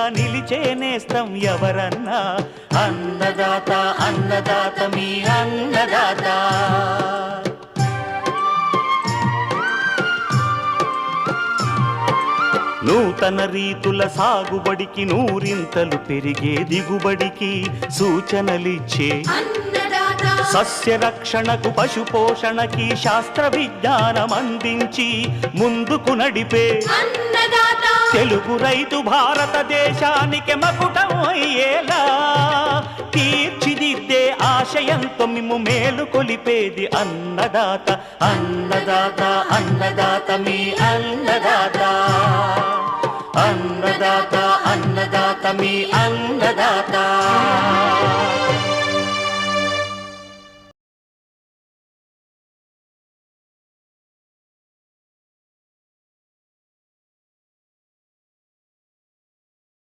నిలిచే నేస్తం ఎవరన్నా అన్నదాత అన్నదాత మీ అన్నదాత. నూతన రీతుల సాగుబడికి నూరింతలు పెరిగే దిగుబడికి సూచనలిచ్చే సస్య రక్షణకు పశు పోషణకి శాస్త్ర విజ్ఞానం అందించి ముందుకు నడిపే తెలుగు రైతు భారతదేశానికి మకుటం అయ్యేలా తీర్చిదిద్దే ఆశయంతో మిమ్ము మేలు కొలిపేది అన్నదాత అన్నదాత అన్నదాత మీ అన్నదాత. అన్నదాత అన్నదాత మీ అన్నదాత.